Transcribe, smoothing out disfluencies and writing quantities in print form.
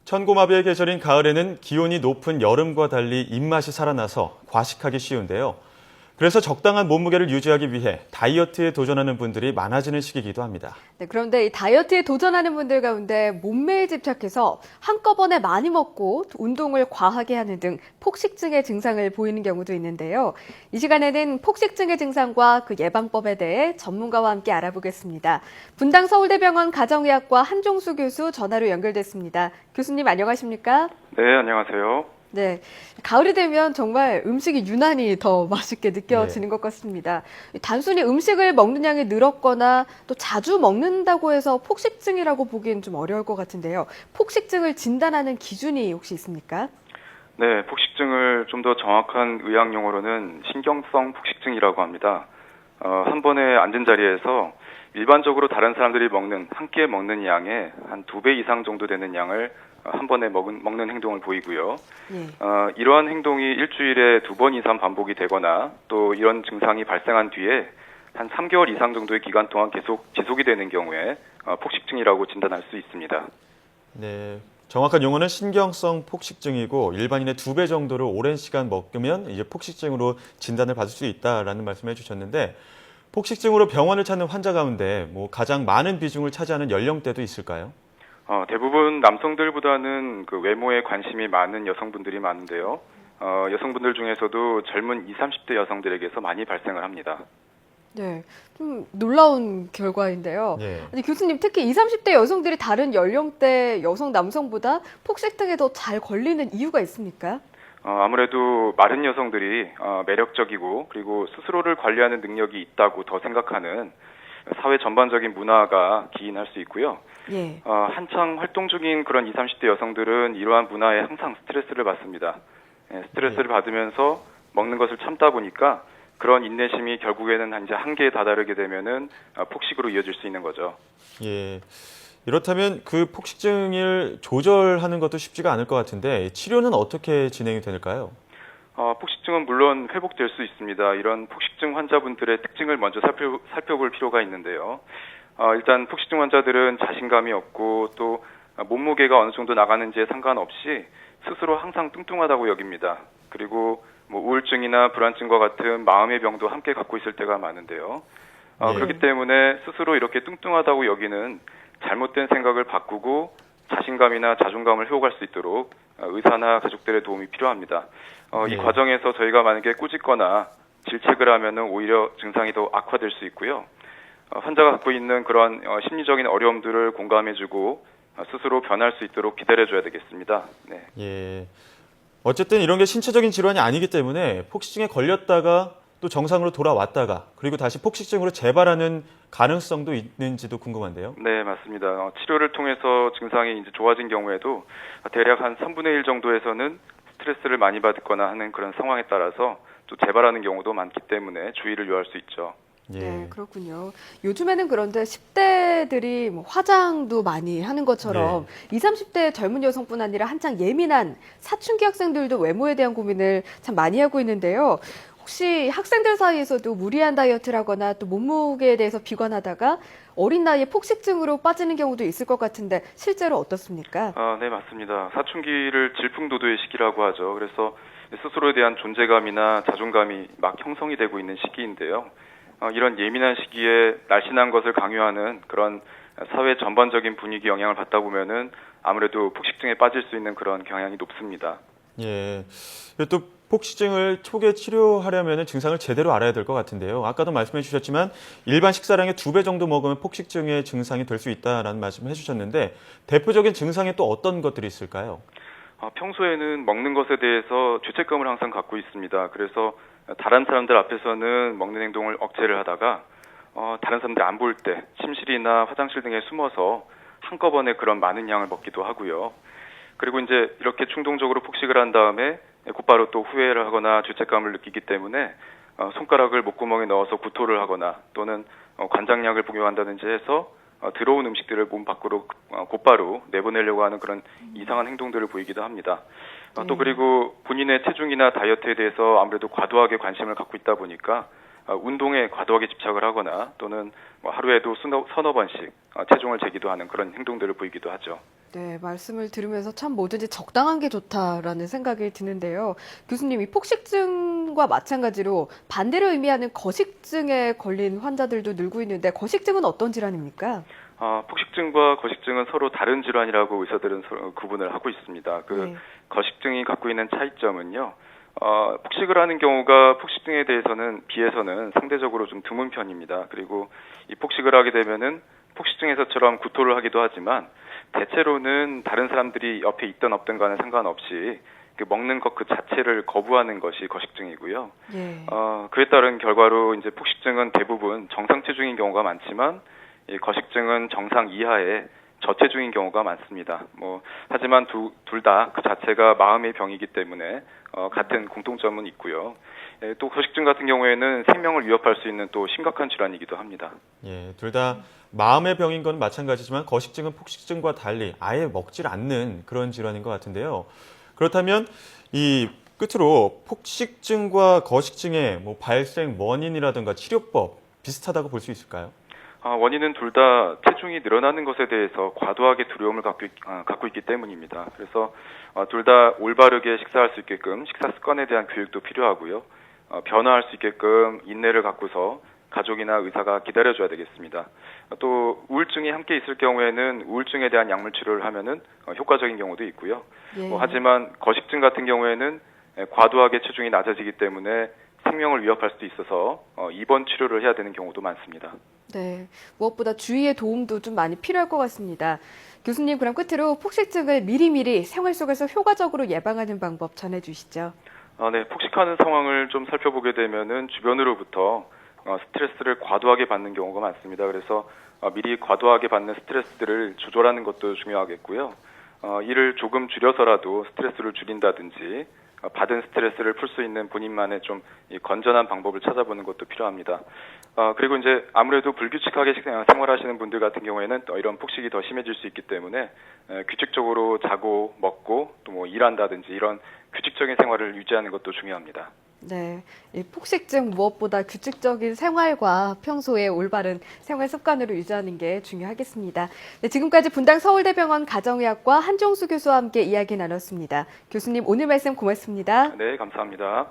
천고마비의 계절인 가을에는 기온이 높은 여름과 달리 입맛이 살아나서 과식하기 쉬운데요. 그래서 적당한 몸무게를 유지하기 위해 다이어트에 도전하는 분들이 많아지는 시기이기도 합니다. 네, 그런데 이 다이어트에 도전하는 분들 가운데 몸매에 집착해서 한꺼번에 많이 먹고 운동을 과하게 하는 등 폭식증의 증상을 보이는 경우도 있는데요. 이 시간에는 폭식증의 증상과 그 예방법에 대해 전문가와 함께 알아보겠습니다. 분당 서울대병원 가정의학과 한종수 교수 전화로 연결됐습니다. 교수님 안녕하십니까? 네, 안녕하세요. 네, 가을이 되면 정말 음식이 유난히 더 맛있게 느껴지는 것 같습니다. 단순히 음식을 먹는 양이 늘었거나 또 자주 먹는다고 해서 폭식증이라고 보기엔 좀 어려울 것 같은데요. 폭식증을 진단하는 기준이 혹시 있습니까? 네, 폭식증을 좀 더 정확한 의학 용어로는 신경성 폭식증이라고 합니다. 한 번에 앉은 자리에서 일반적으로 다른 사람들이 함께 먹는 양의 한 2배 이상 정도 되는 양을 한 번에 먹는 행동을 보이고요. 이러한 행동이 일주일에 2번 이상 반복이 되거나 또 이런 증상이 발생한 뒤에 한 3개월 이상 정도의 기간 동안 계속 지속이 되는 경우에 폭식증이라고 진단할 수 있습니다. 네, 정확한 용어는 신경성 폭식증이고 일반인의 2배 정도를 오랜 시간 먹으면 이제 폭식증으로 진단을 받을 수 있다라는 말씀을 해주셨는데 폭식증으로 병원을 찾는 환자 가운데 가장 많은 비중을 차지하는 연령대도 있을까요? 대부분 남성들보다는 그 외모에 관심이 많은 여성분들이 많은데요. 여성분들 중에서도 젊은 20, 30대 여성들에게서 많이 발생을 합니다. 네, 좀 놀라운 결과인데요. 네. 아니, 교수님, 특히 20, 30대 여성들이 다른 연령대 여성, 남성보다 폭식증에 더 잘 걸리는 이유가 있습니까? 아무래도 마른 여성들이 매력적이고 그리고 스스로를 관리하는 능력이 있다고 더 생각하는 사회 전반적인 문화가 기인할 수 있고요. 예. 한창 활동 중인 그런 20, 30대 여성들은 이러한 문화에 항상 스트레스를 받습니다. 스트레스를 받으면서 먹는 것을 참다 보니까 그런 인내심이 결국에는 이제 한계에 다다르게 되면은 폭식으로 이어질 수 있는 거죠. 예. 이렇다면 그 폭식증을 조절하는 것도 쉽지가 않을 것 같은데 치료는 어떻게 진행이 될까요? 폭식증은 물론 회복될 수 있습니다. 이런 폭식증 환자분들의 특징을 먼저 살펴볼 필요가 있는데요. 일단 폭식증 환자들은 자신감이 없고 또 몸무게가 어느 정도 나가는지에 상관없이 스스로 항상 뚱뚱하다고 여깁니다. 그리고 우울증이나 불안증과 같은 마음의 병도 함께 갖고 있을 때가 많은데요. 그렇기 때문에 스스로 이렇게 뚱뚱하다고 여기는 잘못된 생각을 바꾸고 자신감이나 자존감을 회복할 수 있도록 의사나 가족들의 도움이 필요합니다. 이 과정에서 저희가 만약에 꾸짖거나 질책을 하면은 오히려 증상이 더 악화될 수 있고요. 환자가 갖고 있는 그런 심리적인 어려움들을 공감해주고 스스로 변할 수 있도록 기다려줘야 되겠습니다. 네. 예. 어쨌든 이런 게 신체적인 질환이 아니기 때문에 폭식증에 걸렸다가 또 정상으로 돌아왔다가 그리고 다시 폭식증으로 재발하는 가능성도 있는지도 궁금한데요. 네, 맞습니다. 치료를 통해서 증상이 이제 좋아진 경우에도 대략 한 3분의 1 정도에서는 스트레스를 많이 받거나 하는 그런 상황에 따라서 또 재발하는 경우도 많기 때문에 주의를 요할 수 있죠. 예. 네, 그렇군요. 요즘에는 그런데 10대들이 화장도 많이 하는 것처럼 20, 30대 젊은 여성뿐 아니라 한창 예민한 사춘기 학생들도 외모에 대한 고민을 참 많이 하고 있는데요. 혹시 학생들 사이에서도 무리한 다이어트라거나 또 몸무게에 대해서 비관하다가 어린 나이에 폭식증으로 빠지는 경우도 있을 것 같은데 실제로 어떻습니까? 네, 맞습니다. 사춘기를 질풍노도의 시기라고 하죠. 그래서 스스로에 대한 존재감이나 자존감이 막 형성이 되고 있는 시기인데요. 이런 예민한 시기에 날씬한 것을 강요하는 그런 사회 전반적인 분위기 영향을 받다 보면은 아무래도 폭식증에 빠질 수 있는 그런 경향이 높습니다. 예. 또 폭식증을 초기에 치료하려면 증상을 제대로 알아야 될 것 같은데요. 아까도 말씀해 주셨지만 일반 식사량의 2배 정도 먹으면 폭식증의 증상이 될 수 있다라는 말씀을 해주셨는데 대표적인 증상에 또 어떤 것들이 있을까요? 평소에는 먹는 것에 대해서 죄책감을 항상 갖고 있습니다. 그래서 다른 사람들 앞에서는 먹는 행동을 억제를 하다가 다른 사람들이 안 볼 때 침실이나 화장실 등에 숨어서 한꺼번에 그런 많은 양을 먹기도 하고요. 그리고 이제 이렇게 충동적으로 폭식을 한 다음에 곧바로 또 후회를 하거나 죄책감을 느끼기 때문에 손가락을 목구멍에 넣어서 구토를 하거나 또는 관장약을 복용한다든지 해서 들어온 음식들을 몸 밖으로 곧바로 내보내려고 하는 그런 이상한 행동들을 보이기도 합니다. 또 그리고 본인의 체중이나 다이어트에 대해서 아무래도 과도하게 관심을 갖고 있다 보니까 운동에 과도하게 집착을 하거나 또는 뭐 하루에도 서너 번씩 체중을 재기도 하는 그런 행동들을 보이기도 하죠. 네, 말씀을 들으면서 참 뭐든지 적당한 게 좋다라는 생각이 드는데요. 교수님, 이 폭식증과 마찬가지로 반대를 의미하는 거식증에 걸린 환자들도 늘고 있는데 거식증은 어떤 질환입니까? 폭식증과 거식증은 서로 다른 질환이라고 의사들은 서로 구분을 하고 있습니다. 네. 거식증이 갖고 있는 차이점은요. 폭식을 하는 경우가 폭식증에 비해서는 상대적으로 좀 드문 편입니다. 그리고 이 폭식을 하게 되면은 폭식증에서처럼 구토를 하기도 하지만 대체로는 다른 사람들이 옆에 있든 없든 간에 상관없이 먹는 것 그 자체를 거부하는 것이 거식증이고요. 예. 그에 따른 결과로 이제 폭식증은 대부분 정상 체중인 경우가 많지만 이 거식증은 정상 이하의 저체중인 경우가 많습니다. 하지만 둘 다 그 자체가 마음의 병이기 때문에 같은 공통점은 있고요. 또 거식증 같은 경우에는 생명을 위협할 수 있는 또 심각한 질환이기도 합니다. 예, 둘 다 마음의 병인 건 마찬가지지만 거식증은 폭식증과 달리 아예 먹질 않는 그런 질환인 것 같은데요. 그렇다면 이 끝으로 폭식증과 거식증의 발생 원인이라든가 치료법 비슷하다고 볼 수 있을까요? 원인은 둘 다 체중이 늘어나는 것에 대해서 과도하게 두려움을 갖고 있기 때문입니다. 그래서 둘 다 올바르게 식사할 수 있게끔 식사 습관에 대한 교육도 필요하고요. 변화할 수 있게끔 인내를 갖고서 가족이나 의사가 기다려줘야 되겠습니다. 또 우울증이 함께 있을 경우에는 우울증에 대한 약물 치료를 하면은 효과적인 경우도 있고요. 예. 하지만 거식증 같은 경우에는 과도하게 체중이 낮아지기 때문에 생명을 위협할 수도 있어서 입원 치료를 해야 되는 경우도 많습니다. 네, 무엇보다 주위의 도움도 좀 많이 필요할 것 같습니다. 교수님, 그럼 끝으로 폭식증을 미리미리 생활 속에서 효과적으로 예방하는 방법 전해주시죠. 네, 폭식하는 상황을 좀 살펴보게 되면은 주변으로부터 스트레스를 과도하게 받는 경우가 많습니다. 그래서 미리 과도하게 받는 스트레스들을 조절하는 것도 중요하겠고요. 이를 조금 줄여서라도 스트레스를 줄인다든지 받은 스트레스를 풀 수 있는 본인만의 좀 건전한 방법을 찾아보는 것도 필요합니다. 그리고 이제 아무래도 불규칙하게 생활하시는 분들 같은 경우에는 이런 폭식이 더 심해질 수 있기 때문에 규칙적으로 자고 먹고 또 일한다든지 이런 규칙적인 생활을 유지하는 것도 중요합니다. 네, 이 폭식증 무엇보다 규칙적인 생활과 평소에 올바른 생활 습관으로 유지하는 게 중요하겠습니다. 네, 지금까지 분당 서울대병원 가정의학과 한종수 교수와 함께 이야기 나눴습니다. 교수님, 오늘 말씀 고맙습니다. 네, 감사합니다.